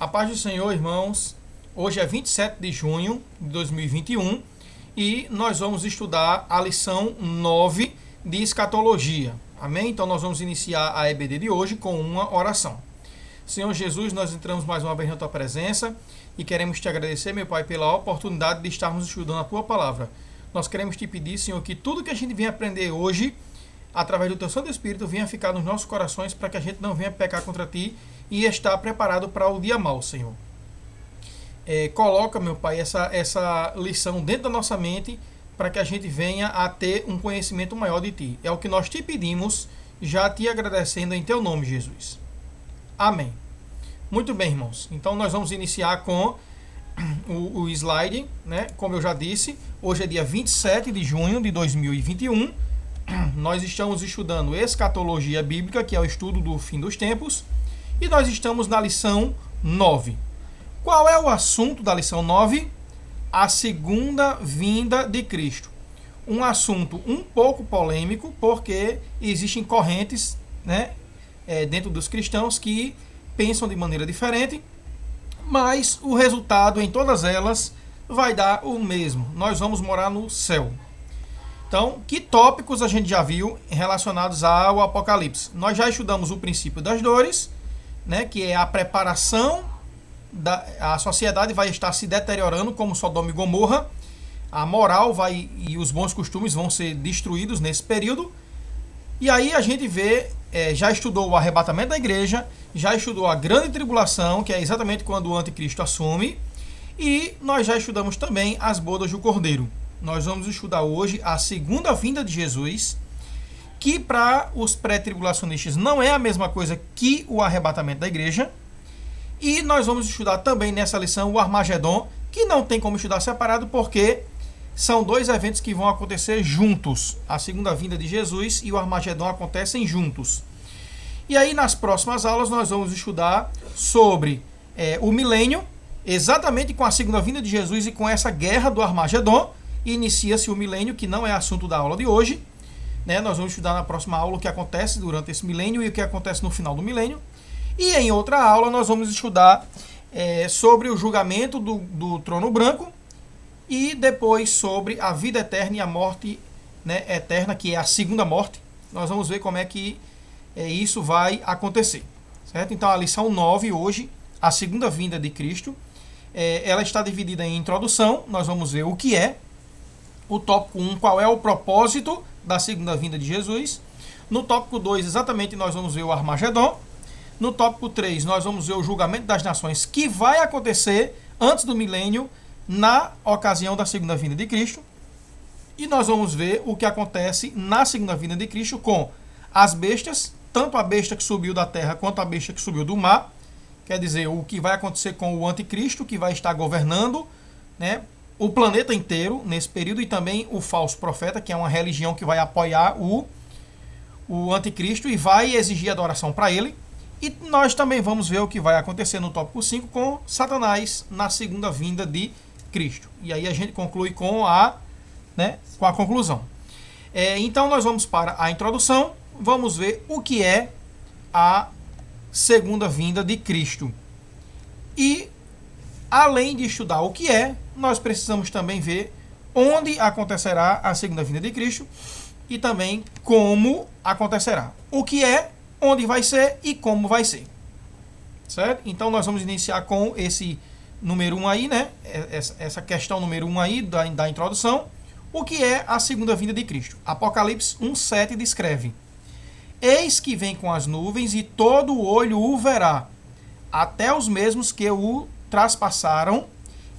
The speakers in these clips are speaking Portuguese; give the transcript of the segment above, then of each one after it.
A paz do Senhor, irmãos. Hoje é 27 de junho de 2021 e nós vamos estudar a lição 9 de escatologia. Amém? Então nós vamos iniciar a EBD de hoje com uma oração. Senhor Jesus, nós entramos mais uma vez na Tua presença e queremos Te agradecer, meu Pai, pela oportunidade de estarmos estudando a Tua palavra. Nós queremos Te pedir, Senhor, que tudo que a gente venha aprender hoje, através do Teu Santo Espírito, venha ficar nos nossos corações para que a gente não venha pecar contra Ti e estar preparado para o dia mau, Senhor. Coloca, meu Pai, essa lição dentro da nossa mente para que a gente venha a ter um conhecimento maior de Ti. É o que nós Te pedimos, já Te agradecendo em Teu nome, Jesus. Amém. Muito bem, irmãos. Então nós vamos iniciar com o slide, né? Como eu já disse, hoje é dia 27 de junho de 2021. Nós estamos estudando escatologia bíblica, que é o estudo do fim dos tempos, e nós estamos na lição 9. Qual é o assunto da lição 9? A segunda vinda de Cristo. Um assunto um pouco polêmico, porque existem correntes, né, dentro dos cristãos que pensam de maneira diferente, mas o resultado em todas elas vai dar o mesmo. Nós vamos morar no céu. Então, que tópicos a gente já viu relacionados ao Apocalipse? Nós já estudamos o princípio das dores, né, que é a preparação, a sociedade vai estar se deteriorando como Sodoma e Gomorra, a moral e os bons costumes vão ser destruídos nesse período, e aí a gente vê, já estudou o arrebatamento da igreja, já estudou a grande tribulação, que é exatamente quando o anticristo assume, e nós já estudamos também as bodas do Cordeiro. Nós vamos estudar hoje a segunda vinda de Jesus, que para os pré-tribulacionistas não é a mesma coisa que o arrebatamento da igreja. E nós vamos estudar também nessa lição o Armagedon, que não tem como estudar separado, porque são dois eventos que vão acontecer juntos. A segunda vinda de Jesus e o Armagedon acontecem juntos. E aí nas próximas aulas nós vamos estudar sobre o milênio, exatamente com a segunda vinda de Jesus e com essa guerra do Armagedon. Inicia-se o milênio, que não é assunto da aula de hoje. Nós vamos estudar na próxima aula o que acontece durante esse milênio e o que acontece no final do milênio. E em outra aula nós vamos estudar sobre o julgamento do trono branco e depois sobre a vida eterna e a morte, né, eterna, que é a segunda morte. Nós vamos ver como é que isso vai acontecer. Certo? Então a lição 9 hoje, a segunda vinda de Cristo, ela está dividida em introdução. Nós vamos ver o que é. O tópico 1, qual é o propósito da segunda vinda de Jesus. No tópico 2, exatamente, nós vamos ver o Armagedon. No tópico 3, nós vamos ver o julgamento das nações, que vai acontecer antes do milênio, na ocasião da segunda vinda de Cristo. E nós vamos ver o que acontece na segunda vinda de Cristo com as bestas, tanto a besta que subiu da terra quanto a besta que subiu do mar. Quer dizer, o que vai acontecer com o anticristo, que vai estar governando, né, o planeta inteiro nesse período, e também o falso profeta, que é uma religião que vai apoiar o anticristo e vai exigir adoração para ele. E nós também vamos ver o que vai acontecer no tópico 5 com Satanás na segunda vinda de Cristo. E aí a gente conclui com a conclusão. Então nós vamos para a introdução, vamos ver o que é a segunda vinda de Cristo. E além de estudar o que é, nós precisamos também ver onde acontecerá a segunda vinda de Cristo e também como acontecerá. O que é, onde vai ser e como vai ser. Certo? Então nós vamos iniciar com esse número 1 aí, né? Essa questão número 1 aí da introdução. O que é a segunda vinda de Cristo? Apocalipse 1:7 descreve: Eis que vem com as nuvens e todo olho o verá, até os mesmos que o traspassaram,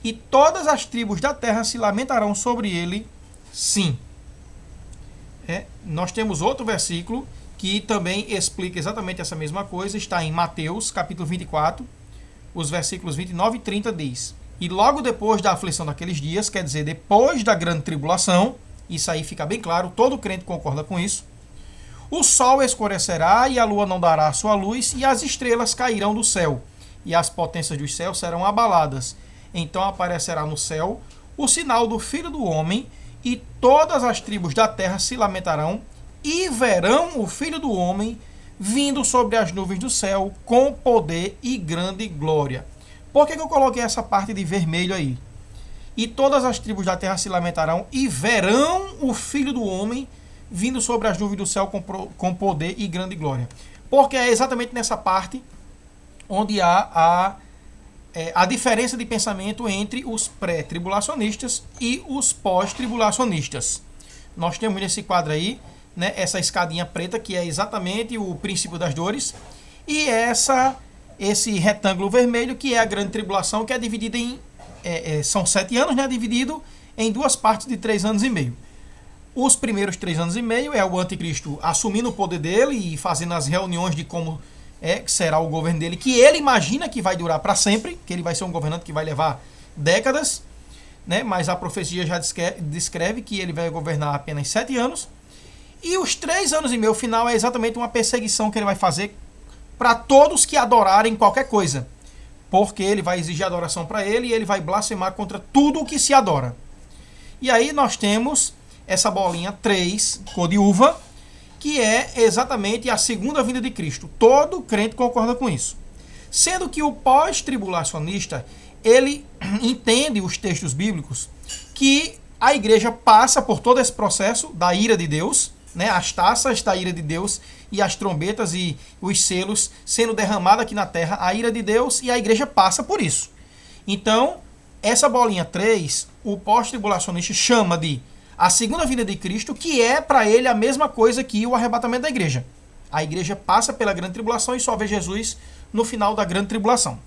e todas as tribos da terra se lamentarão sobre ele, sim. Nós temos outro versículo que também explica exatamente essa mesma coisa, está em Mateus, capítulo 24, os versículos 29 e 30 diz: E logo depois da aflição daqueles dias, quer dizer, depois da grande tribulação, isso aí fica bem claro, todo crente concorda com isso, o sol escurecerá e a lua não dará a sua luz, e as estrelas cairão do céu, e as potências dos céus serão abaladas. Então aparecerá no céu o sinal do Filho do Homem, e todas as tribos da terra se lamentarão, e verão o Filho do Homem vindo sobre as nuvens do céu com poder e grande glória. Por que eu coloquei essa parte de vermelho aí? E todas as tribos da terra se lamentarão e verão o Filho do Homem vindo sobre as nuvens do céu com poder e grande glória. Porque é exatamente nessa parte onde há a diferença de pensamento entre os pré-tribulacionistas e os pós-tribulacionistas. Nós temos nesse quadro aí, né, essa escadinha preta, que é exatamente o princípio das dores, e esse retângulo vermelho, que é a grande tribulação, que é dividida em... são 7 anos, né, dividido em 2 partes de 3 anos e meio. Os primeiros 3 anos e meio é o anticristo assumindo o poder dele e fazendo as reuniões de como será o governo dele, que ele imagina que vai durar para sempre, que ele vai ser um governante que vai levar décadas, né, mas a profecia já descreve que ele vai governar apenas 7 anos. E os 3 anos e meio final é exatamente uma perseguição que ele vai fazer para todos que adorarem qualquer coisa. Porque ele vai exigir adoração para ele e ele vai blasfemar contra tudo o que se adora. E aí nós temos essa bolinha 3, cor de uva, que é exatamente a segunda vinda de Cristo. Todo crente concorda com isso. Sendo que o pós-tribulacionista, ele entende os textos bíblicos que a igreja passa por todo esse processo da ira de Deus, né, as taças da ira de Deus e as trombetas e os selos sendo derramados aqui na terra, a ira de Deus, e a igreja passa por isso. Então, essa bolinha 3, o pós-tribulacionista chama de a segunda vinda de Cristo, que é para ele a mesma coisa que o arrebatamento da igreja. A igreja passa pela grande tribulação e só vê Jesus no final da grande tribulação.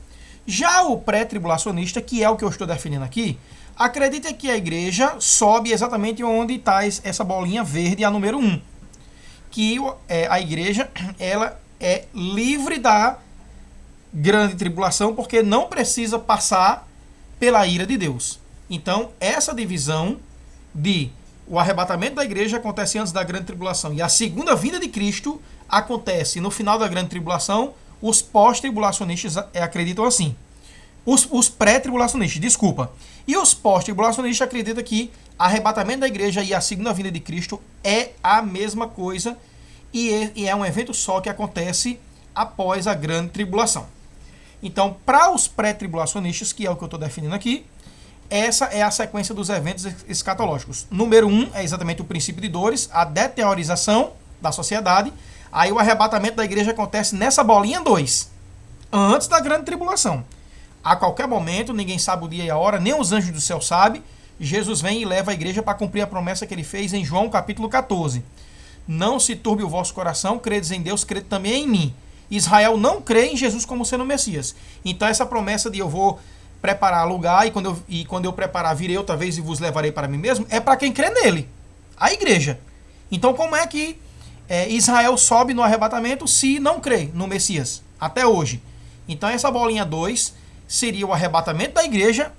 Já o pré-tribulacionista, que é o que eu estou definindo aqui, acredita que a igreja sobe exatamente onde está essa bolinha verde, a número 1. Que a igreja ela é livre da grande tribulação, porque não precisa passar pela ira de Deus. Então, essa divisão de o arrebatamento da igreja acontece antes da grande tribulação e a segunda vinda de Cristo acontece no final da grande tribulação, os pós-tribulacionistas acreditam assim. Os pré-tribulacionistas, desculpa. E os pós-tribulacionistas acreditam que arrebatamento da igreja e a segunda vinda de Cristo é a mesma coisa e é um evento só que acontece após a grande tribulação. Então, para os pré-tribulacionistas, que é o que eu estou definindo aqui, essa é a sequência dos eventos escatológicos. Número 1 é exatamente o princípio de dores, a deteriorização da sociedade. Aí o arrebatamento da igreja acontece nessa bolinha 2, antes da grande tribulação. A qualquer momento, ninguém sabe o dia e a hora, nem os anjos do céu sabem, Jesus vem e leva a igreja para cumprir a promessa que ele fez em João capítulo 14. Não se turbe o vosso coração, credes em Deus, crede também em mim. Israel não crê em Jesus como sendo o Messias. Então essa promessa de eu vou preparar lugar e quando eu preparar virei outra vez e vos levarei para mim mesmo, é para quem crê nele, a igreja. Então como é que Israel sobe no arrebatamento se não crê no Messias, até hoje? Então essa bolinha 2 seria o arrebatamento da igreja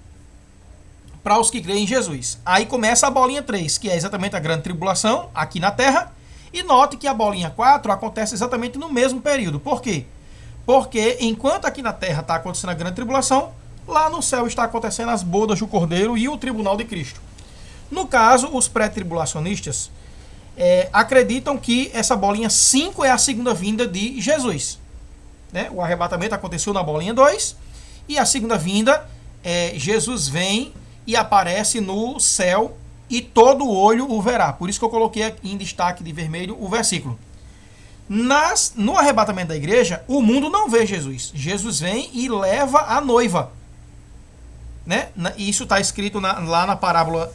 para os que creem em Jesus. Aí começa a bolinha 3, que é exatamente a grande tribulação aqui na terra, e note que a bolinha 4 acontece exatamente no mesmo período. Por quê? Porque enquanto aqui na terra está acontecendo a grande tribulação, lá no céu está acontecendo as bodas do Cordeiro e o tribunal de Cristo. No caso, os pré-tribulacionistas acreditam que essa bolinha 5 é a segunda vinda de Jesus. Né? O arrebatamento aconteceu na bolinha 2 e a segunda vinda, Jesus vem e aparece no céu e todo olho o verá. Por isso que eu coloquei em destaque de vermelho o versículo. No arrebatamento da igreja, o mundo não vê Jesus. Jesus vem e leva a noiva. Né? Isso está escrito lá na parábola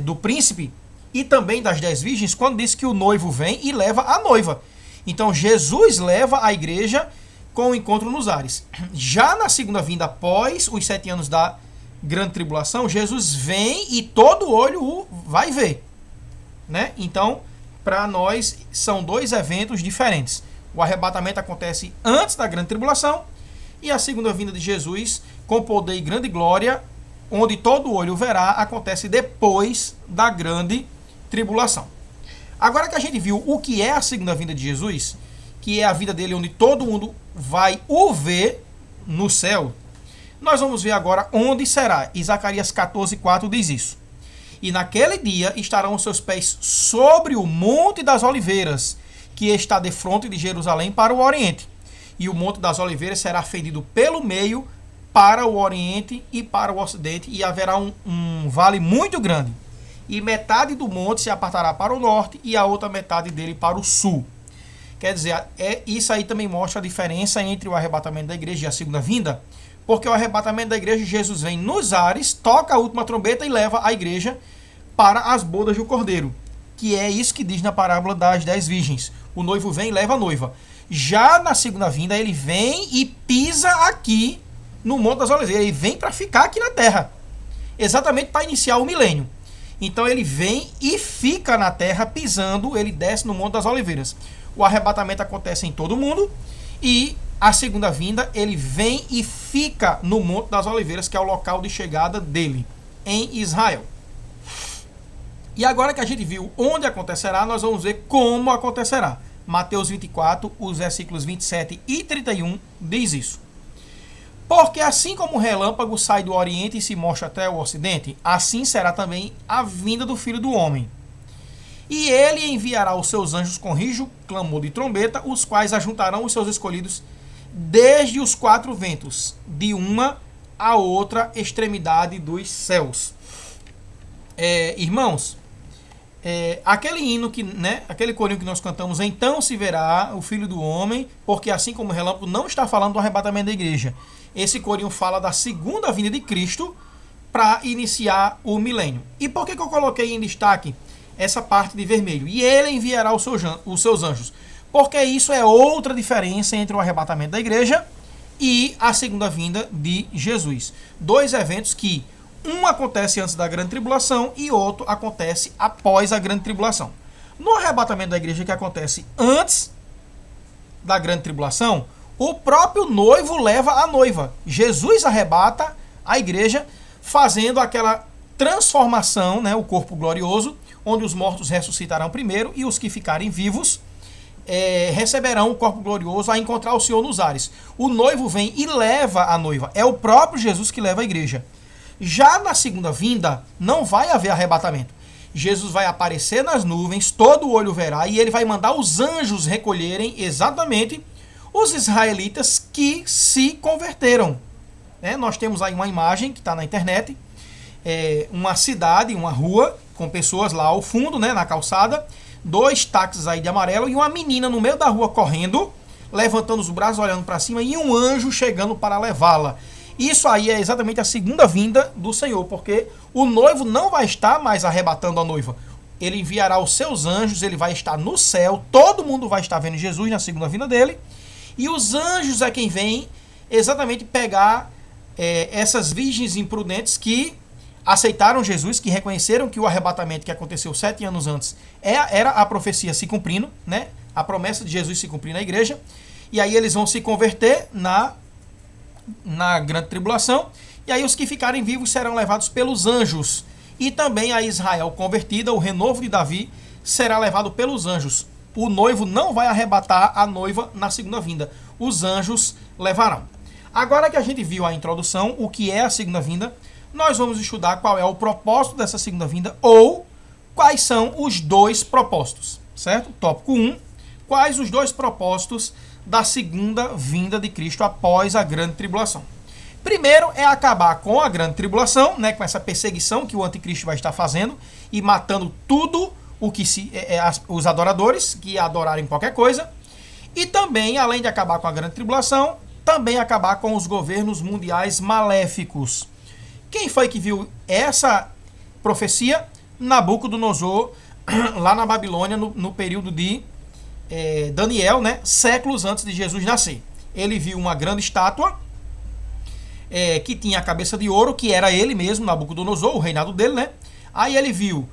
do príncipe e também das 10 virgens, quando diz que o noivo vem e leva a noiva. Então Jesus leva a igreja com o encontro nos ares. Já na segunda vinda, após os 7 anos da grande tribulação, Jesus vem e todo olho o vai ver. Né? Então, para nós, são 2 eventos diferentes. O arrebatamento acontece antes da grande tribulação e a segunda vinda de Jesus, com poder e grande glória, onde todo olho verá, acontece depois da grande tribulação. Agora que a gente viu o que é a segunda vinda de Jesus, que é a vida dele onde todo mundo vai o ver no céu, nós vamos ver agora onde será. E Zacarias 14:4 diz isso. E naquele dia estarão os seus pés sobre o Monte das Oliveiras, que está defronte de Jerusalém para o oriente. E o Monte das Oliveiras será fendido pelo meio para o Oriente e para o Ocidente, e haverá um vale muito grande. E metade do monte se apartará para o norte e a outra metade dele para o sul. Quer dizer, isso aí também mostra a diferença entre o arrebatamento da igreja e a segunda vinda, porque o arrebatamento da igreja, Jesus vem nos ares, toca a última trombeta e leva a igreja para as bodas do Cordeiro, que é isso que diz na parábola das 10 virgens. O noivo vem e leva a noiva. Já na segunda vinda, ele vem e pisa aqui no Monte das Oliveiras. Ele vem para ficar aqui na terra, exatamente para iniciar o milênio. Então ele vem e fica na terra pisando, ele desce no Monte das Oliveiras. O arrebatamento acontece em todo mundo e a segunda vinda ele vem e fica no Monte das Oliveiras, que é o local de chegada dele, em Israel. E agora que a gente viu onde acontecerá, nós vamos ver como acontecerá. Mateus 24, os versículos 27 e 31 diz isso. Porque assim como o relâmpago sai do Oriente e se mostra até o Ocidente, assim será também a vinda do Filho do Homem. E ele enviará os seus anjos com rijo, clamor de trombeta, os quais ajuntarão os seus escolhidos desde os 4 ventos, de uma a outra extremidade dos céus. Irmãos, aquele hino aquele corinho que nós cantamos, então se verá o Filho do Homem, porque assim como o relâmpago, não está falando do arrebatamento da igreja. Esse corinho fala da segunda vinda de Cristo para iniciar o milênio. E por que eu coloquei em destaque essa parte de vermelho? E ele enviará os seus anjos. Porque isso é outra diferença entre o arrebatamento da igreja e a segunda vinda de Jesus. 2 eventos que um acontece antes da grande tribulação e outro acontece após a grande tribulação. No arrebatamento da igreja, que acontece antes da grande tribulação, o próprio noivo leva a noiva. Jesus arrebata a igreja, fazendo aquela transformação, o corpo glorioso, onde os mortos ressuscitarão primeiro e os que ficarem vivos receberão o corpo glorioso a encontrar o Senhor nos ares. O noivo vem e leva a noiva. É o próprio Jesus que leva a igreja. Já na segunda vinda, não vai haver arrebatamento. Jesus vai aparecer nas nuvens, todo olho verá, e ele vai mandar os anjos recolherem exatamente os israelitas que se converteram. Nós temos aí uma imagem que está na internet, uma cidade, uma rua, com pessoas lá ao fundo, na calçada, 2 táxis aí de amarelo e uma menina no meio da rua correndo, levantando os braços, olhando para cima, e um anjo chegando para levá-la. Isso aí é exatamente a segunda vinda do Senhor, porque o noivo não vai estar mais arrebatando a noiva. Ele enviará os seus anjos, ele vai estar no céu, todo mundo vai estar vendo Jesus na segunda vinda dele, e os anjos é quem vem exatamente pegar essas virgens imprudentes que aceitaram Jesus, que reconheceram que o arrebatamento que aconteceu 7 anos antes era a profecia se cumprindo, a promessa de Jesus se cumprir na igreja, e aí eles vão se converter na grande tribulação, e aí os que ficarem vivos serão levados pelos anjos, e também a Israel convertida, o renovo de Davi, será levado pelos anjos. O noivo não vai arrebatar a noiva na segunda vinda, os anjos levarão. Agora que a gente viu a introdução, o que é a segunda vinda, nós vamos estudar qual é o propósito dessa segunda vinda, ou quais são os 2 propósitos, certo? Tópico 1, quais os 2 propósitos da segunda vinda de Cristo após a grande tribulação. Primeiro é acabar com a grande tribulação, com essa perseguição que o anticristo vai estar fazendo e matando tudo o que os adoradores que adorarem qualquer coisa. E também, além de acabar com a grande tribulação, também acabar com os governos mundiais maléficos. Quem foi que viu essa profecia? Nabucodonosor, lá na Babilônia, no período de Daniel, séculos antes de Jesus nascer. Ele viu uma grande estátua que tinha a cabeça de ouro, que era ele mesmo, Nabucodonosor, o reinado dele, Aí ele viu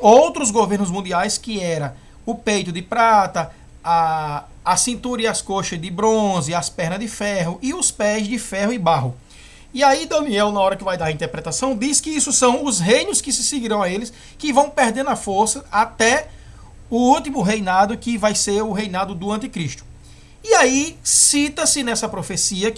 outros governos mundiais, que era o peito de prata, a cintura e as coxas de bronze, as pernas de ferro e os pés de ferro e barro. E aí Daniel, na hora que vai dar a interpretação, diz que isso são os reinos que se seguirão a eles, que vão perdendo a força até o último reinado, que vai ser o reinado do anticristo. E aí cita-se nessa profecia,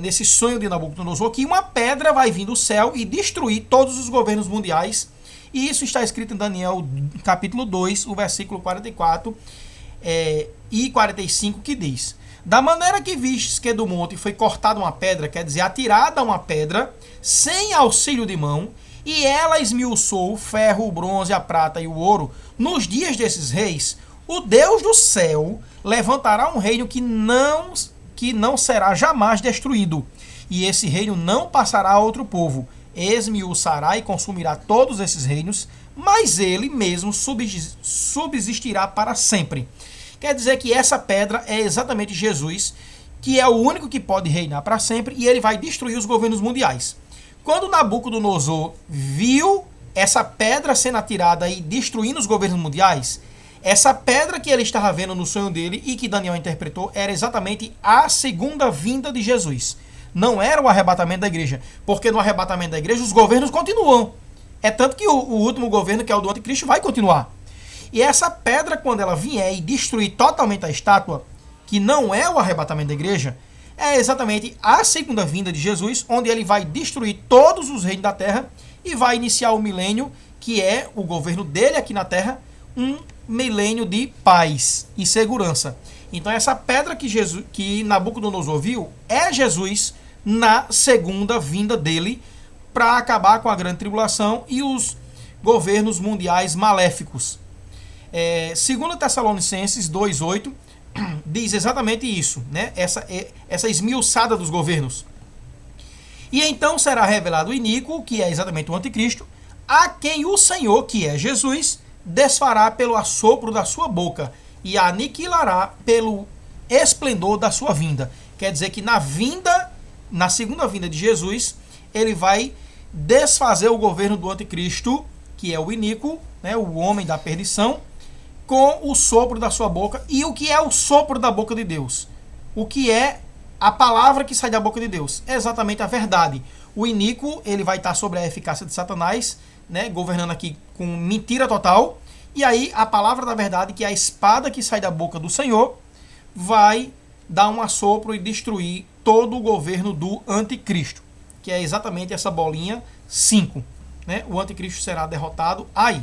nesse sonho de Nabucodonosor, que uma pedra vai vir do céu e destruir todos os governos mundiais. E isso está escrito em Daniel capítulo 2, o versículo 44 e 45, que diz: Da maneira que vistes que do monte foi cortada uma pedra, quer dizer, atirada uma pedra, sem auxílio de mão, e ela esmiuçou o ferro, o bronze, a prata e o ouro, nos dias desses reis, o Deus do céu levantará um reino que não será jamais destruído, e esse reino não passará a outro povo. Esmiuçará e consumirá todos esses reinos, mas ele mesmo subsistirá para sempre. Quer dizer que essa pedra é exatamente Jesus, que é o único que pode reinar para sempre, e ele vai destruir os governos mundiais. Quando Nabucodonosor viu essa pedra sendo atirada e destruindo os governos mundiais, essa pedra que ele estava vendo no sonho dele e que Daniel interpretou era exatamente a segunda vinda de Jesus. Não era o arrebatamento da igreja, porque no arrebatamento da igreja os governos continuam. É tanto que o último governo, que é o do anticristo, vai continuar. E essa pedra, quando ela vier e destruir totalmente a estátua, que não é o arrebatamento da igreja, é exatamente a segunda vinda de Jesus, onde ele vai destruir todos os reinos da terra e vai iniciar o milênio, que é o governo dele aqui na terra, um milênio de paz e segurança. Então essa pedra que Nabucodonosor viu é Jesus na segunda vinda dele para acabar com a grande tribulação e os governos mundiais maléficos. 2 Tessalonicenses 2,8 diz exatamente isso, né? Essa esmiuçada dos governos. E então será revelado o iníquo, que é exatamente o anticristo, a quem o Senhor, que é Jesus, desfará pelo assopro da sua boca e aniquilará pelo esplendor da sua vinda. Quer dizer que na segunda vinda de Jesus, ele vai desfazer o governo do anticristo, que é o iníquo, né, o homem da perdição, com o sopro da sua boca. E o que é o sopro da boca de Deus? O que é a palavra que sai da boca de Deus? É exatamente a verdade. O iníquo, ele vai estar sobre a eficácia de Satanás, né, governando aqui com mentira total. E aí a palavra da verdade, que é a espada que sai da boca do Senhor, vai dar um assopro e destruir todo o governo do anticristo, que é exatamente essa bolinha 5. Né? O anticristo será derrotado aí.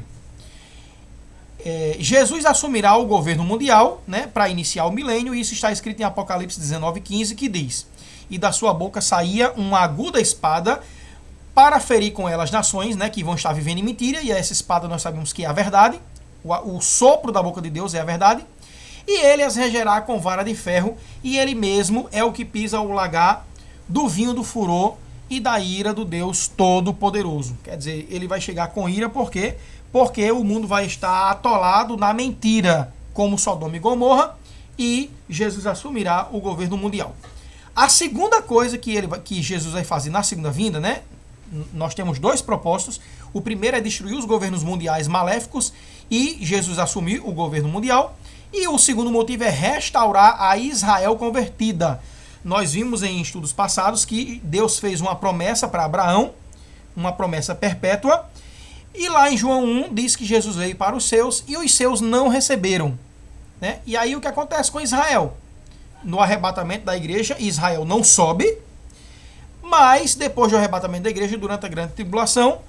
Jesus assumirá o governo mundial, né, para iniciar o milênio, e isso está escrito em Apocalipse 19:15, que diz: e da sua boca saía uma aguda espada para ferir com ela as nações, né, que vão estar vivendo em mentira, e essa espada nós sabemos que é a verdade, o sopro da boca de Deus é a verdade, e ele as regerá com vara de ferro, e ele mesmo é o que pisa o lagar do vinho do furor e da ira do Deus Todo-Poderoso. Quer dizer, ele vai chegar com ira, por quê? Porque o mundo vai estar atolado na mentira, como Sodoma e Gomorra, e Jesus assumirá o governo mundial. A segunda coisa que Jesus vai fazer na segunda vinda, né? Nós temos dois propósitos. O primeiro é destruir os governos mundiais maléficos e Jesus assumir o governo mundial. E o segundo motivo é restaurar a Israel convertida. Nós vimos em estudos passados que Deus fez uma promessa para Abraão, uma promessa perpétua. E lá em João 1 diz que Jesus veio para os seus e os seus não receberam. Né? E aí o que acontece com Israel? No arrebatamento da igreja, Israel não sobe, mas depois do arrebatamento da igreja, durante a grande tribulação,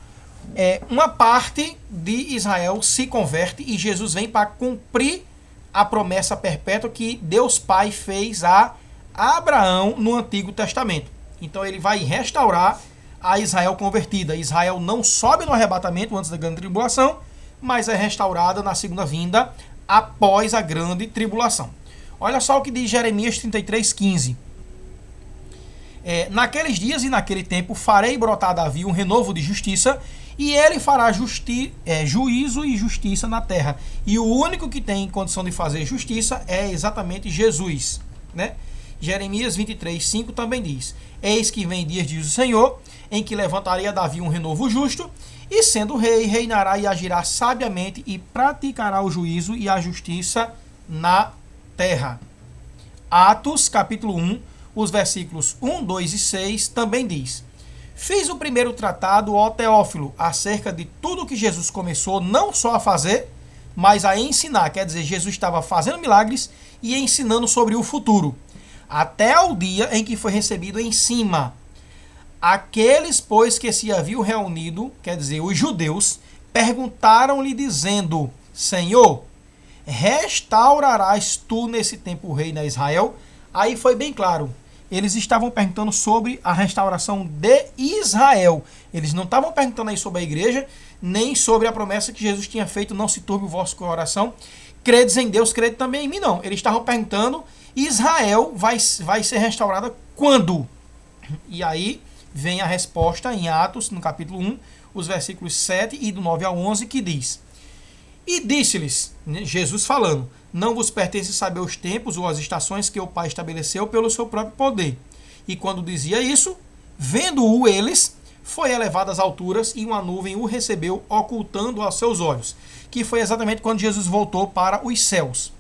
uma parte de Israel se converte e Jesus vem para cumprir a promessa perpétua que Deus Pai fez a Abraão no Antigo Testamento. Então ele vai restaurar a Israel convertida. Israel não sobe no arrebatamento antes da grande tribulação, mas é restaurada na segunda vinda após a grande tribulação. Olha só o que diz Jeremias 33:15. Naqueles dias e naquele tempo farei brotar Davi um renovo de justiça, e ele fará juízo e justiça na terra. E o único que tem condição de fazer justiça é exatamente Jesus. Né? Jeremias 23:5 também diz: eis que vem dias, diz o Senhor, em que levantarei a Davi um renovo justo, e sendo rei, reinará e agirá sabiamente, e praticará o juízo e a justiça na terra. Atos, capítulo 1, os versículos 1, 2 e 6 também diz: fiz o primeiro tratado, ó Teófilo, acerca de tudo que Jesus começou não só a fazer, mas a ensinar. Quer dizer, Jesus estava fazendo milagres e ensinando sobre o futuro, até o dia em que foi recebido em cima. Aqueles, pois, que se haviam reunido, quer dizer, os judeus, perguntaram-lhe dizendo: Senhor, restaurarás tu nesse tempo o reino a Israel? Aí foi bem claro. Eles estavam perguntando sobre a restauração de Israel. Eles não estavam perguntando aí sobre a igreja, nem sobre a promessa que Jesus tinha feito, não se turbe o vosso coração. Credes em Deus, crede também em mim, não. Eles estavam perguntando, Israel vai ser restaurada quando? E aí vem a resposta em Atos, no capítulo 1, os versículos 7 e do 9 ao 11, que diz: E disse-lhes, Jesus falando, não vos pertence saber os tempos ou as estações que o Pai estabeleceu pelo seu próprio poder. E quando dizia isso, vendo-o eles, foi elevado às alturas e uma nuvem o recebeu, ocultando aos seus olhos. Que foi exatamente quando Jesus voltou para os céus.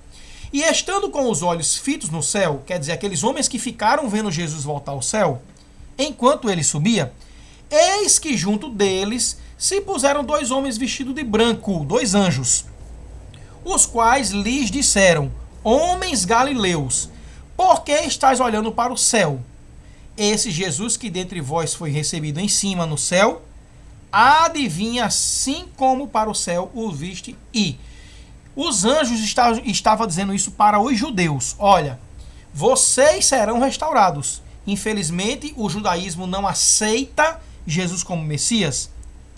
E estando com os olhos fitos no céu, quer dizer, aqueles homens que ficaram vendo Jesus voltar ao céu, enquanto ele subia, eis que junto deles se puseram 2 homens vestidos de branco, 2 anjos, os quais lhes disseram: Homens galileus, por que estáis olhando para o céu? Esse Jesus que dentre vós foi recebido em cima no céu, adivinha assim como para o céu o viste ir. Os anjos estavam dizendo isso para os judeus. Olha, vocês serão restaurados. Infelizmente, o judaísmo não aceita Jesus como Messias.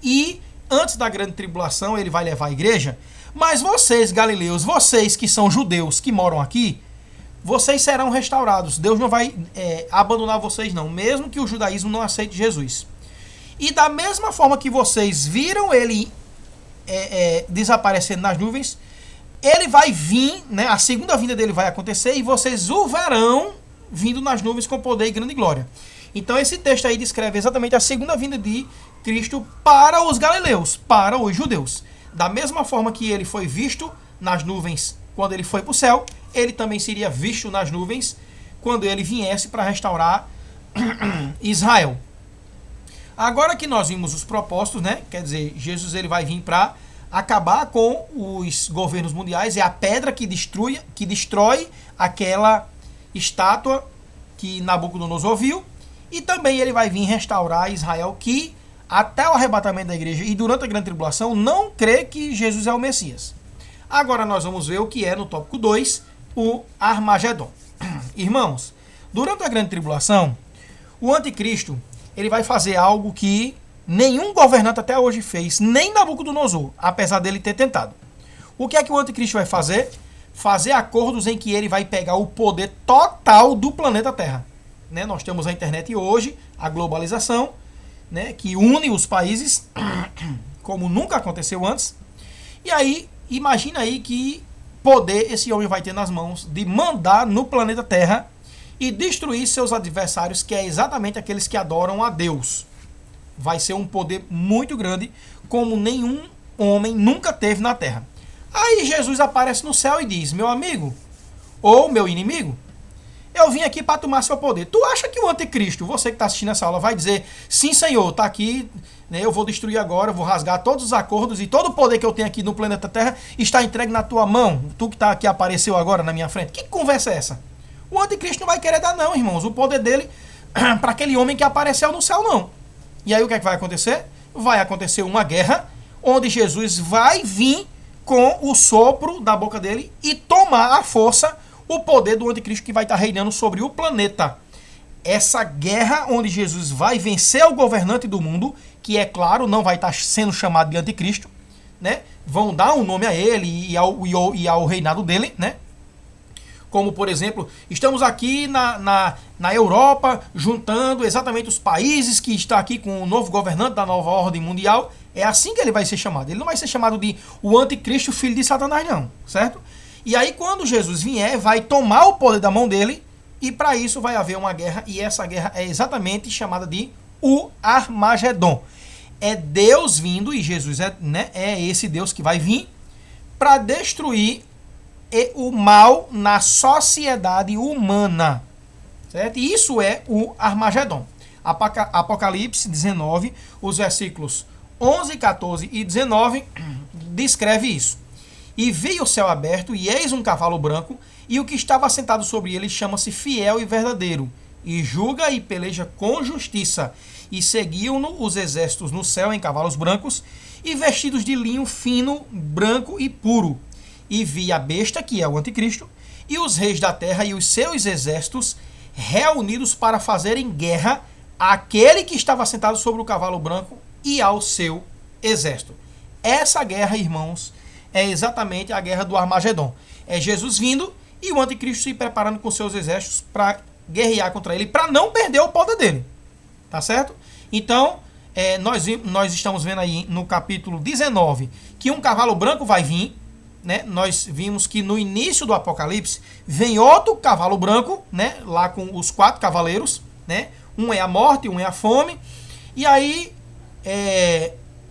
E antes da grande tribulação, ele vai levar a igreja. Mas vocês, galileus, vocês que são judeus, que moram aqui, vocês serão restaurados. Deus não vai abandonar vocês, não. Mesmo que o judaísmo não aceite Jesus. E da mesma forma que vocês viram ele desaparecendo nas nuvens, ele vai vir, né, a segunda vinda dele vai acontecer e vocês o verão vindo nas nuvens com poder e grande glória. Então esse texto aí descreve exatamente a segunda vinda de Cristo para os galileus, para os judeus. Da mesma forma que ele foi visto nas nuvens quando ele foi para o céu, ele também seria visto nas nuvens quando ele viesse para restaurar Israel. Agora que nós vimos os propósitos, né? Quer dizer, Jesus ele vai vir para acabar com os governos mundiais, é a pedra que destrói aquela estátua que Nabucodonosor viu, e também ele vai vir restaurar Israel, que até o arrebatamento da igreja e durante a grande tribulação não crê que Jesus é o Messias. Agora nós vamos ver o que é no tópico 2, o Armagedon. Irmãos, durante a grande tribulação, o anticristo ele vai fazer algo que nenhum governante até hoje fez, nem Nabucodonosor, apesar dele ter tentado. O que é que o anticristo vai fazer? Fazer acordos em que ele vai pegar o poder total do planeta Terra. Né? Nós temos a internet hoje, a globalização, né, que une os países como nunca aconteceu antes. E aí, imagina aí que poder esse homem vai ter nas mãos de mandar no planeta Terra e destruir seus adversários, que é exatamente aqueles que adoram a Deus. Vai ser um poder muito grande, como nenhum homem nunca teve na Terra. Aí Jesus aparece no céu e diz: meu amigo, ou meu inimigo, eu vim aqui para tomar seu poder. Tu acha que o anticristo, você que está assistindo essa aula, vai dizer: sim, Senhor, está aqui, né, eu vou destruir agora, eu vou rasgar todos os acordos e todo o poder que eu tenho aqui no planeta Terra está entregue na tua mão, tu que está aqui, apareceu agora na minha frente? Que conversa é essa? O anticristo não vai querer dar não, irmãos, o poder dele para aquele homem que apareceu no céu, não. E aí o que é que vai acontecer? Vai acontecer uma guerra, onde Jesus vai vir com o sopro da boca dele e tomar à força o poder do anticristo que vai estar reinando sobre o planeta. Essa guerra onde Jesus vai vencer o governante do mundo, que é claro, não vai estar sendo chamado de anticristo, né? Vão dar um nome a ele e ao reinado dele, né? Como, por exemplo, estamos aqui na Europa, juntando exatamente os países que estão aqui com o novo governante da nova ordem mundial. É assim que ele vai ser chamado. Ele não vai ser chamado de o anticristo, filho de Satanás, não, certo? E aí, quando Jesus vier, vai tomar o poder da mão dele, e para isso vai haver uma guerra, e essa guerra é exatamente chamada de o Armagedon. É Deus vindo, e Jesus é esse Deus que vai vir para destruir o mal na sociedade humana. Certo? E isso é o Armagedon. Apocalipse 19, os versículos 11, 14 e 19 descreve isso. E vi o céu aberto, e eis um cavalo branco, e o que estava sentado sobre ele chama-se Fiel e Verdadeiro, e julga e peleja com justiça. E seguiam-no os exércitos no céu em cavalos brancos, e vestidos de linho fino, branco e puro. E vi a besta, que é o anticristo, e os reis da terra e os seus exércitos reunidos para fazerem guerra àquele que estava sentado sobre o cavalo branco e ao seu exército. Essa guerra, irmãos, é exatamente a guerra do Armagedon. É Jesus vindo e o anticristo se preparando com seus exércitos para guerrear contra ele, para não perder o poder dele. Tá certo? Então, nós estamos vendo aí no capítulo 19 que um cavalo branco vai vir, né? Nós vimos que no início do Apocalipse vem outro cavalo branco, né? Lá com os 4 cavaleiros, né? Um é a morte, um é a fome. E aí,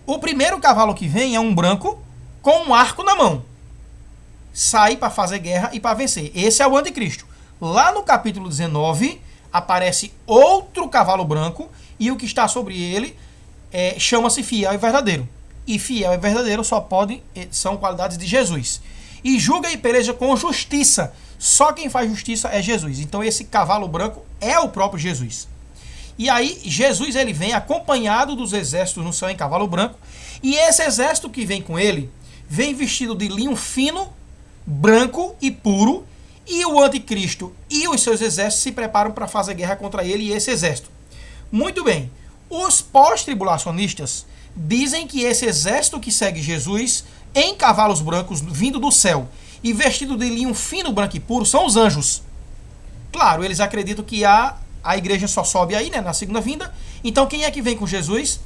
o primeiro cavalo que vem é um branco com um arco na mão. Sai para fazer guerra e para vencer. Esse é o anticristo. Lá no capítulo 19, aparece outro cavalo branco e o que está sobre ele chama-se fiel e verdadeiro. E fiel e verdadeiro são qualidades de Jesus. E julga e peleja com justiça. Só quem faz justiça é Jesus. Então esse cavalo branco é o próprio Jesus. E aí Jesus ele vem acompanhado dos exércitos no céu em cavalo branco. E esse exército que vem com ele vem vestido de linho fino, branco e puro. E o anticristo e os seus exércitos se preparam para fazer guerra contra ele e esse exército. Muito bem. Os pós-tribulacionistas dizem que esse exército que segue Jesus em cavalos brancos vindo do céu e vestido de linho fino, branco e puro são os anjos. Claro, eles acreditam que a igreja só sobe aí, né, na segunda vinda. Então quem é que vem com Jesus?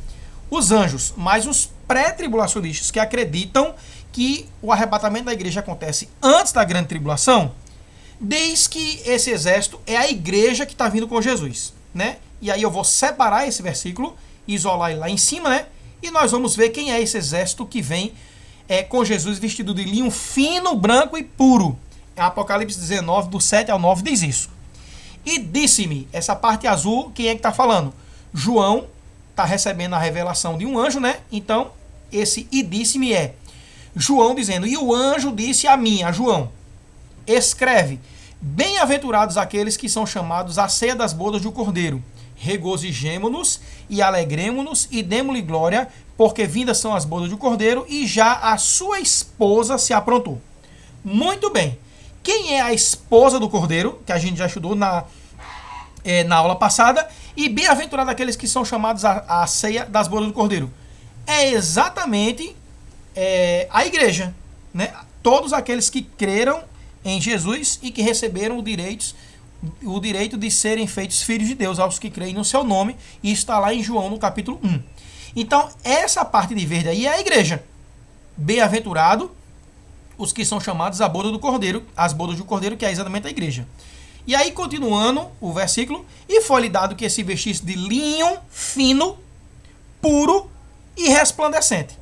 Os anjos. Mas os pré-tribulacionistas que acreditam que o arrebatamento da igreja acontece antes da grande tribulação, diz que esse exército é a igreja que está vindo com Jesus, né? E aí eu vou separar esse versículo, isolar ele lá em cima, né? E nós vamos ver quem é esse exército que vem com Jesus vestido de linho fino, branco e puro. Apocalipse 19, do 7 ao 9, diz isso. E disse-me, essa parte azul, quem é que está falando? João está recebendo a revelação de um anjo, né? Então, esse e disse-me é João dizendo, e o anjo disse a mim, a João, escreve, bem-aventurados aqueles que são chamados à ceia das bodas do Cordeiro. Regozijemo-nos e alegremo-nos e demo-lhe glória, porque vindas são as bodas do Cordeiro e já a sua esposa se aprontou. Muito bem. Quem é a esposa do Cordeiro, que a gente já estudou na aula passada, e bem-aventurado aqueles que são chamados à ceia das bodas do Cordeiro. É exatamente a igreja, né? Todos aqueles que creram em Jesus e que receberam o direito de serem feitos filhos de Deus, aos que creem no seu nome, e está lá em João no capítulo 1. Então, essa parte de verde aí é a igreja. Bem-aventurado os que são chamados à boda do Cordeiro, as bodas do Cordeiro, que é exatamente a igreja. E aí, continuando o versículo, e foi-lhe dado que se vestisse de linho fino, puro e resplandecente.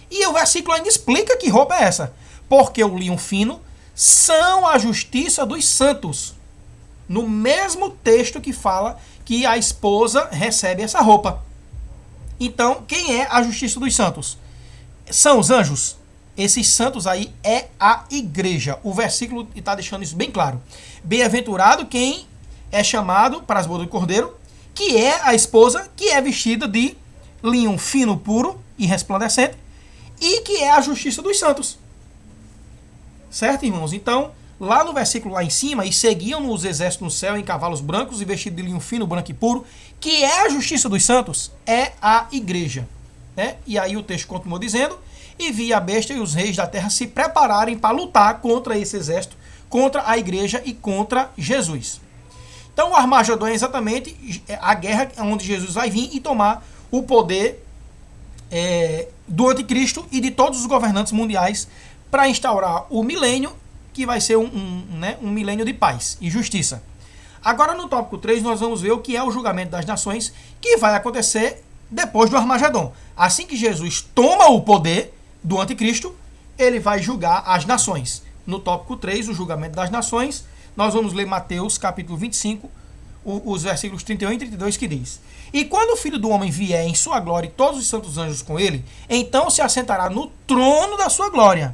E o versículo ainda explica que roupa é essa. Porque o linho fino são a justiça dos santos. No mesmo texto que fala que a esposa recebe essa roupa. Então, quem é a justiça dos santos? São os anjos. Esses santos aí é a igreja. O versículo está deixando isso bem claro. Bem-aventurado quem é chamado para as bodas do Cordeiro, que é a esposa que é vestida de linho fino, puro e resplandecente, e que é a justiça dos santos. Certo, irmãos? Então, lá no versículo lá em cima, e seguiam os exércitos no céu em cavalos brancos e vestidos de linho fino, branco e puro, que é a justiça dos santos, é a igreja. Né? E aí o texto continuou dizendo, e vi a besta e os reis da terra se prepararem para lutar contra esse exército, contra a igreja e contra Jesus. Então o Armagedon é exatamente a guerra onde Jesus vai vir e tomar o poder do anticristo e de todos os governantes mundiais para instaurar o milênio, que vai ser um milênio de paz e justiça. Agora no tópico 3 nós vamos ver o que é o julgamento das nações, que vai acontecer depois do Armagedon. Assim que Jesus toma o poder do anticristo, ele vai julgar as nações. No tópico 3, o julgamento das nações, nós vamos ler Mateus capítulo 25, os versículos 31 e 32, que diz: E quando o Filho do Homem vier em sua glória e todos os santos anjos com ele, então se assentará no trono da sua glória.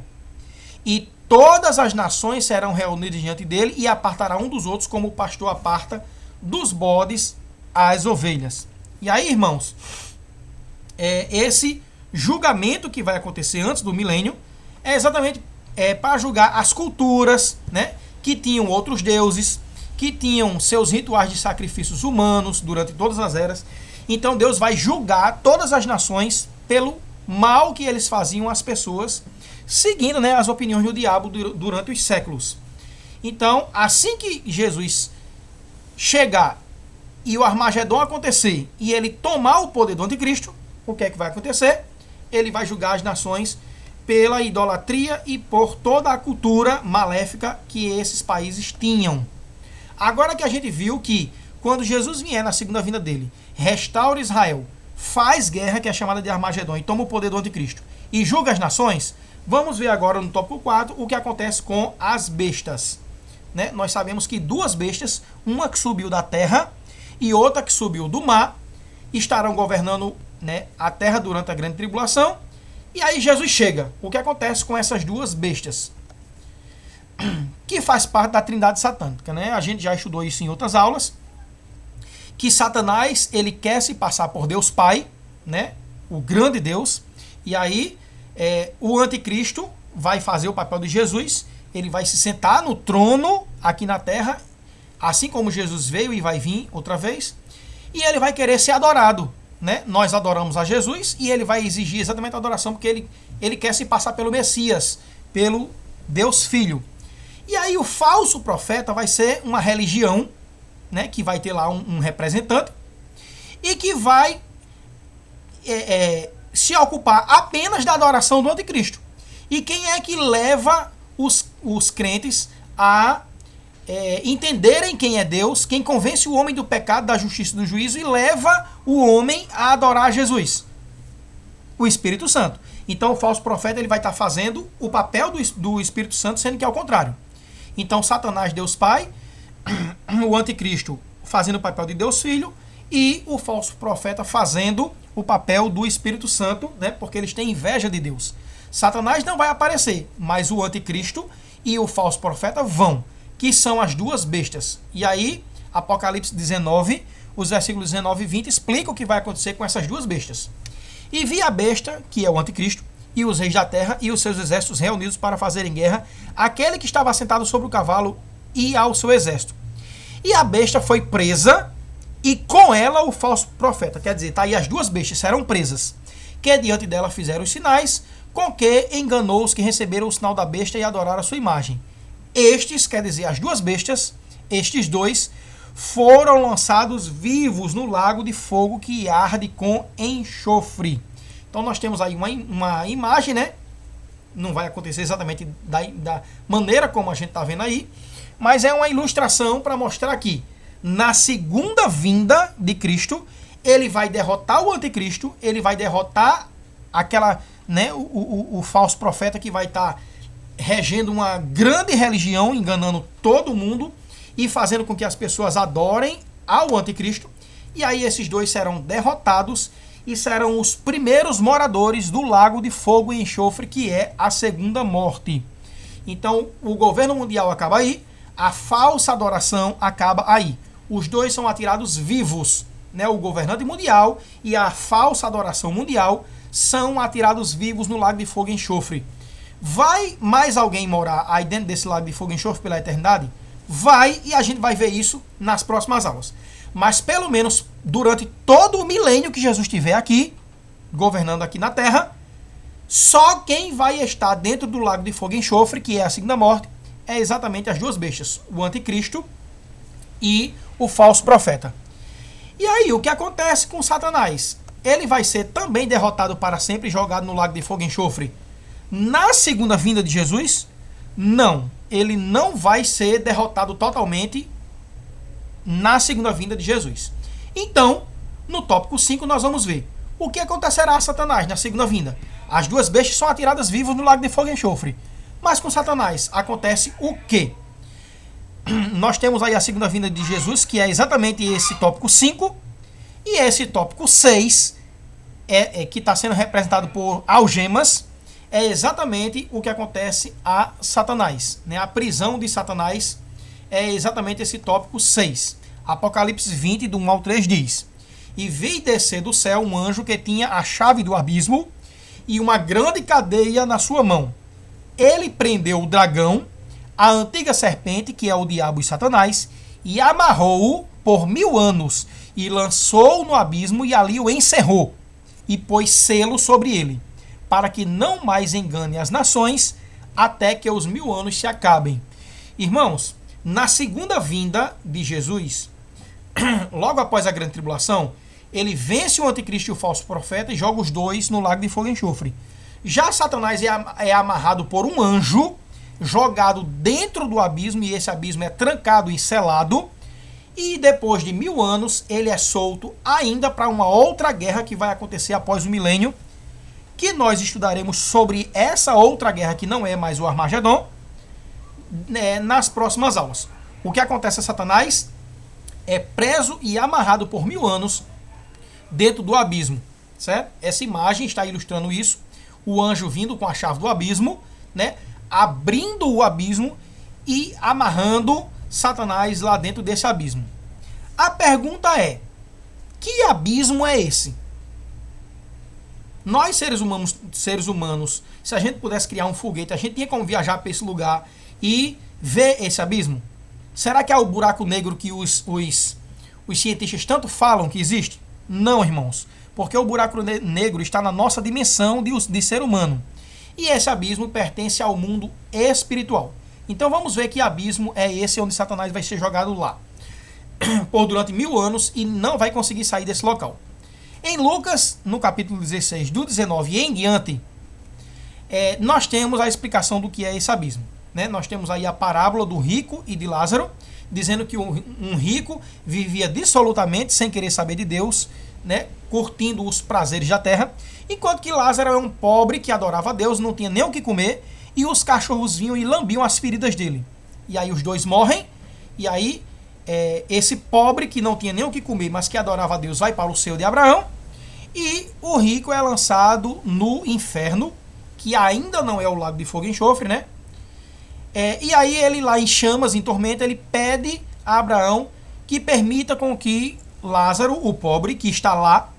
E todas as nações serão reunidas diante dele e apartará um dos outros, como o pastor aparta dos bodes as ovelhas. E aí, irmãos, esse julgamento que vai acontecer antes do milênio é exatamente para julgar as culturas, né, que tinham outros deuses, que tinham seus rituais de sacrifícios humanos durante todas as eras. Então Deus vai julgar todas as nações pelo mal que eles faziam às pessoas, seguindo, né, as opiniões do diabo durante os séculos. Então, assim que Jesus chegar e o Armagedon acontecer e ele tomar o poder do anticristo, o que é que vai acontecer? Ele vai julgar as nações pela idolatria e por toda a cultura maléfica que esses países tinham. Agora que a gente viu que quando Jesus vier na segunda vinda dele, restaura Israel, faz guerra, que é chamada de Armagedon, e toma o poder do anticristo, e julga as nações, vamos ver agora no tópico 4 o que acontece com as bestas. Né? Nós sabemos que duas bestas, uma que subiu da terra e outra que subiu do mar, estarão governando, né, a terra durante a grande tribulação. E aí Jesus chega. O que acontece com essas duas bestas? Que faz parte da trindade satânica. Né? A gente já estudou isso em outras aulas. Que Satanás, ele quer se passar por Deus Pai, né? O grande Deus. E aí o anticristo vai fazer o papel de Jesus. Ele vai se sentar no trono aqui na terra, assim como Jesus veio e vai vir outra vez. E ele vai querer ser adorado. Né? Nós adoramos a Jesus e ele vai exigir exatamente a adoração porque ele quer se passar pelo Messias, pelo Deus Filho. E aí o falso profeta vai ser uma religião, né, que vai ter lá um representante e que vai se ocupar apenas da adoração do anticristo. E quem é que leva os crentes a entenderem quem é Deus, quem convence o homem do pecado, da justiça e do juízo e leva o homem a adorar Jesus? O Espírito Santo. Então o falso profeta ele vai estar fazendo o papel do Espírito Santo, sendo que é o contrário. Então Satanás, Deus Pai, o anticristo fazendo o papel de Deus Filho e o falso profeta fazendo o papel do Espírito Santo, né, porque eles têm inveja de Deus. Satanás não vai aparecer, mas o anticristo e o falso profeta vão, que são as duas bestas. E aí, Apocalipse 19, os versículos 19 e 20 explicam o que vai acontecer com essas duas bestas. E vi a besta, que é o anticristo, e os reis da terra e os seus exércitos reunidos para fazerem guerra àquele que estava assentado sobre o cavalo e ao seu exército. E a besta foi presa, e com ela o falso profeta. Quer dizer, tá aí as duas bestas serão presas, que diante dela fizeram os sinais, com que enganou os que receberam o sinal da besta e adoraram a sua imagem. Estes, quer dizer, as duas bestas, estes dois, foram lançados vivos no lago de fogo que arde com enxofre. Então nós temos aí uma imagem, né? Não vai acontecer exatamente da maneira como a gente está vendo aí, mas é uma ilustração para mostrar aqui. Na segunda vinda de Cristo, ele vai derrotar o anticristo, ele vai derrotar aquela, né, o falso profeta que vai estar regendo uma grande religião, enganando todo mundo e fazendo com que as pessoas adorem ao anticristo. E aí esses dois serão derrotados e serão os primeiros moradores do lago de fogo e enxofre, que é a segunda morte. Então o governo mundial acaba aí, a falsa adoração acaba aí. Os dois são atirados vivos, né? O governante mundial e a falsa adoração mundial são atirados vivos no lago de fogo e enxofre. Vai mais alguém morar aí dentro desse lago de fogo e enxofre pela eternidade? Vai, e a gente vai ver isso nas próximas aulas. Mas pelo menos durante todo o milênio que Jesus estiver aqui, governando aqui na Terra, só quem vai estar dentro do lago de fogo e enxofre, que é a segunda morte, é exatamente as duas bestas, o anticristo e o falso profeta. E aí, o que acontece com Satanás? Ele vai ser também derrotado para sempre e jogado no lago de fogo e enxofre na segunda vinda de Jesus? Não, ele não vai ser derrotado totalmente na segunda vinda de Jesus. Então, no tópico 5 nós vamos ver o que acontecerá a Satanás na segunda vinda. As duas bestas são atiradas vivas no lago de fogo e enxofre. Mas com Satanás acontece o quê? Nós temos aí a segunda vinda de Jesus, que é exatamente esse tópico 5, e esse tópico 6, que está sendo representado por algemas, é exatamente o que acontece a Satanás. Né? A prisão de Satanás é exatamente esse tópico 6. Apocalipse 20, do 1 ao 3 diz: E vi descer do céu um anjo que tinha a chave do abismo e uma grande cadeia na sua mão. Ele prendeu o dragão, a antiga serpente, que é o diabo e Satanás, e amarrou-o por 1000 anos, e lançou-o no abismo, e ali o encerrou, e pôs selo sobre ele, para que não mais engane as nações, até que os 1000 anos se acabem. Irmãos, na segunda vinda de Jesus, logo após a grande tribulação, ele vence o anticristo e o falso profeta e joga os dois no lago de fogo e enxofre. Já Satanás é amarrado por um anjo, jogado dentro do abismo, e esse abismo é trancado e selado, e depois de 1000 anos ele é solto ainda para uma outra guerra que vai acontecer após o milênio, que nós estudaremos sobre essa outra guerra que não é mais o Armagedon, né, nas próximas aulas. O que acontece a Satanás é preso e amarrado por 1000 anos dentro do abismo, certo? Essa imagem está ilustrando isso, o anjo vindo com a chave do abismo, né, abrindo o abismo e amarrando Satanás lá dentro desse abismo. A pergunta é, que abismo é esse? Nós, seres humanos, se a gente pudesse criar um foguete, a gente tinha como viajar para esse lugar e ver esse abismo? Será que é o buraco negro que os cientistas tanto falam que existe? Não, irmãos, porque o buraco negro está na nossa dimensão de ser humano. E esse abismo pertence ao mundo espiritual. Então vamos ver que abismo é esse onde Satanás vai ser jogado lá por durante 1000 anos e não vai conseguir sair desse local. Em Lucas, no capítulo 16, do 19 e em diante, nós temos a explicação do que é esse abismo, né? Nós temos aí a parábola do rico e de Lázaro, dizendo que um rico vivia dissolutamente, sem querer saber de Deus, né? Curtindo os prazeres da terra, enquanto que Lázaro é um pobre que adorava a Deus, não tinha nem o que comer, e os cachorros vinham e lambiam as feridas dele. E aí os dois morrem, e aí esse pobre que não tinha nem o que comer, mas que adorava a Deus, vai para o seio de Abraão, e o rico é lançado no inferno, que ainda não é o lago de fogo e enxofre, né? E aí ele lá em chamas, em tormenta, ele pede a Abraão que permita com que Lázaro, o pobre, que está lá,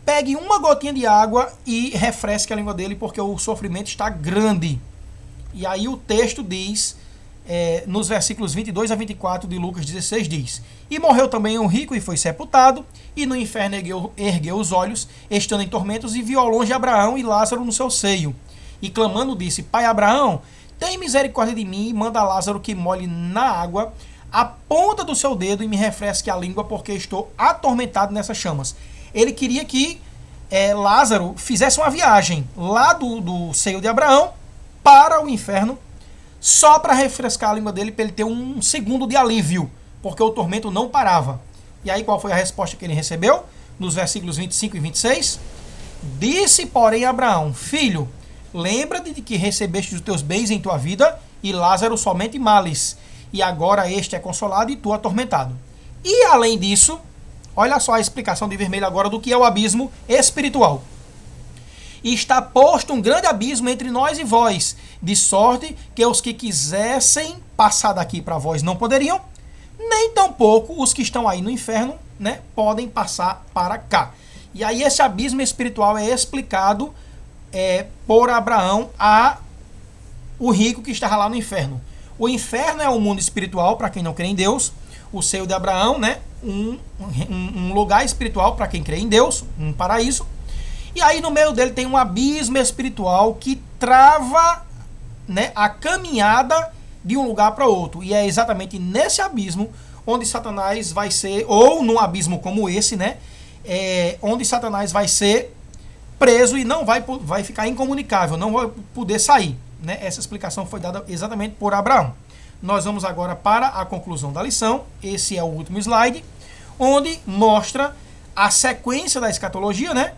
pegue uma gotinha de água e refresque a língua dele, porque o sofrimento está grande. E aí o texto diz, nos versículos 22 a 24 de Lucas 16, diz: E morreu também um rico e foi sepultado, e no inferno ergueu os olhos, estando em tormentos, e viu ao longe Abraão e Lázaro no seu seio. E clamando disse: Pai Abraão, tem misericórdia de mim e manda Lázaro que molhe na água a ponta do seu dedo e me refresque a língua, porque estou atormentado nessas chamas. Ele queria que Lázaro fizesse uma viagem lá do seio de Abraão para o inferno, só para refrescar a língua dele, para ele ter um segundo de alívio, porque o tormento não parava. E aí qual foi a resposta que ele recebeu? Nos versículos 25 e 26. Disse, porém, Abraão: Filho, lembra-te de que recebeste os teus bens em tua vida, e Lázaro somente males, e agora este é consolado e tu atormentado. E além disso, olha só a explicação de vermelho agora do que é o abismo espiritual. E está posto um grande abismo entre nós e vós, de sorte que os que quisessem passar daqui para vós não poderiam, nem tampouco os que estão aí no inferno, né, podem passar para cá. E aí esse abismo espiritual é explicado por Abraão a o rico que estava lá no inferno. O inferno é um mundo espiritual para quem não crê em Deus. O seio de Abraão, né, um lugar espiritual para quem crê em Deus, um paraíso. E aí no meio dele tem um abismo espiritual que trava, né, a caminhada de um lugar para outro. E é exatamente nesse abismo onde Satanás vai ser, ou num abismo como esse, né, onde Satanás vai ser preso e não vai ficar incomunicável, não vai poder sair, né? Essa explicação foi dada exatamente por Abraão. Nós vamos agora para a conclusão da lição. Esse é o último slide, onde mostra a sequência da escatologia, né?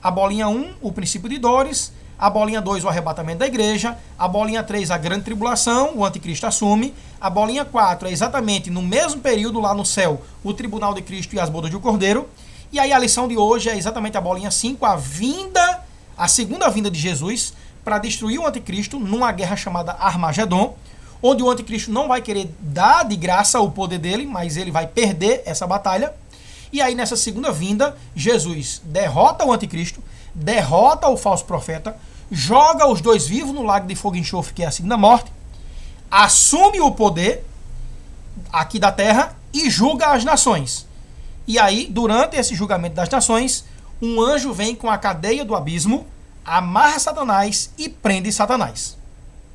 A bolinha 1, o princípio de dores. A bolinha 2, o arrebatamento da igreja. A bolinha 3, a grande tribulação, o anticristo assume. A bolinha 4 é exatamente no mesmo período lá no céu, o tribunal de Cristo e as bodas do Cordeiro. E aí a lição de hoje é exatamente a bolinha 5, a segunda vinda de Jesus para destruir o anticristo numa guerra chamada Armagedon, onde o anticristo não vai querer dar de graça o poder dele, mas ele vai perder essa batalha. E aí nessa segunda vinda, Jesus derrota o anticristo, derrota o falso profeta, joga os dois vivos no lago de fogo e enxofre, que é a segunda morte, assume o poder aqui da terra e julga as nações. E aí, durante esse julgamento das nações, um anjo vem com a cadeia do abismo, amarra Satanás e prende Satanás.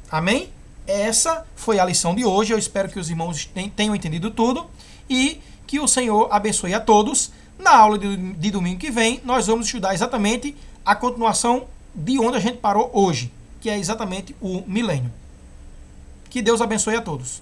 Amém? Essa foi a lição de hoje. Eu espero que os irmãos tenham entendido tudo e que o Senhor abençoe a todos. Na aula de domingo que vem, nós vamos estudar exatamente a continuação de onde a gente parou hoje, que é exatamente o milênio. Que Deus abençoe a todos.